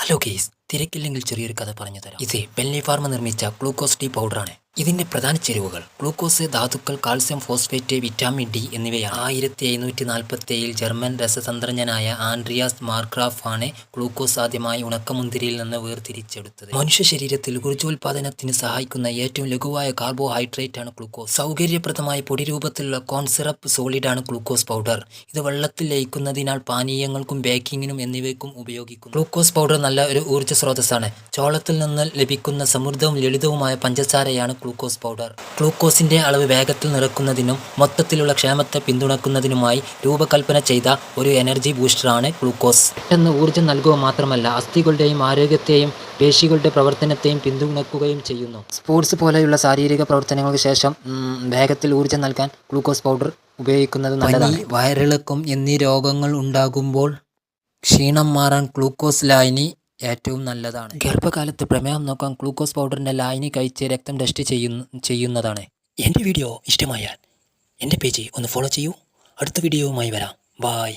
Hello case, തിരക്കില്ലെങ്കിൽ ചെറിയൊരു കഥ പറഞ്ഞു തരാം. ഇത് ബെല്ലി ഫാർമ നിർമ്മിച്ച ഗ്ലൂക്കോസ് ഡി പൗഡറാണ്. ഇതിന്റെ പ്രധാന ചേരുവകൾ ഗ്ലൂക്കോസ്, ധാതുക്കൾ, കാൽസ്യം ഫോസ്ഫേറ്റ്, വിറ്റാമിൻ ഡി എന്നിവയാണ്. 1747 ജർമ്മൻ രസതന്ത്രജ്ഞനായ ആൻഡ്രിയാസ് മാർഗ്രാഫ് ആണ് ഗ്ലൂക്കോസ് ആദ്യമായി ഉണക്കമുന്തിരിയിൽ നിന്ന് വേർതിരിച്ചെടുത്തത്. മനുഷ്യ ശരീരത്തിൽ ഊർജ്ജോൽപാദനത്തിന് സഹായിക്കുന്ന ഏറ്റവും ലഘുവായ കാർബോഹൈഡ്രേറ്റ് ആണ് ഗ്ലൂക്കോസ്. സൗകര്യപ്രദമായ പൊടി രൂപത്തിലുള്ള കോൺ സിറപ്പ് സോളിഡ് ആണ് ഗ്ലൂക്കോസ് പൗഡർ. ഇത് വെള്ളത്തിൽ ലയിക്കുന്നതിനാൽ പാനീയങ്ങൾക്കും ബേക്കിങ്ങിനും എന്നിവയ്ക്കും ഉപയോഗിക്കുന്നു. ഗ്ലൂക്കോസ് പൗഡർ നല്ല ഒരു ഊർജ്ജ സ്രോതസ്സാണ്. ചോളത്തിൽ നിന്ന് ലഭിക്കുന്ന സമൃദ്ധവും ലളിതവുമായ പഞ്ചസാരയാണ് ഗ്ലൂക്കോസ് പൗഡർ. ഗ്ലൂക്കോസിന്റെ അളവ് വേഗത്തിൽ നിറക്കുന്നതിനും മൊത്തത്തിലുള്ള ക്ഷേമത്തെ പിന്തുണക്കുന്നതിനുമായി രൂപകൽപ്പന ചെയ്ത ഒരു എനർജി ബൂസ്റ്ററാണ് ഗ്ലൂക്കോസ്. പെട്ടെന്ന് ഊർജ്ജം നൽകുക മാത്രമല്ല, അസ്ഥികളുടെയും ആരോഗ്യത്തെയും പേശികളുടെ പ്രവർത്തനത്തെയും പിന്തുണക്കുകയും ചെയ്യുന്നു. സ്പോർട്സ് പോലെയുള്ള ശാരീരിക പ്രവർത്തനങ്ങൾക്ക് ശേഷം വേഗത്തിൽ ഊർജ്ജം നൽകാൻ ഗ്ലൂക്കോസ് പൗഡർ ഉപയോഗിക്കുന്നത് നല്ലതാണ്. വയറിളക്കം എന്നീ രോഗങ്ങൾ ഉണ്ടാകുമ്പോൾ ക്ഷീണം മാറാൻ ഗ്ലൂക്കോസ് ലായനി ഏറ്റവും നല്ലതാണ്. ഗർഭകാലത്ത് പ്രമേഹം നോക്കാൻ ഗ്ലൂക്കോസ് പൗഡറിൻ്റെ ലായനി കഴിച്ച് രക്തം ടെസ്റ്റ് ചെയ്യുന്നതാണ്. എൻ്റെ വീഡിയോ ഇഷ്ടമായാൽ എൻ്റെ പേജ് ഒന്ന് ഫോളോ ചെയ്യൂ. അടുത്ത വീഡിയോവുമായി വരാം. ബായ്.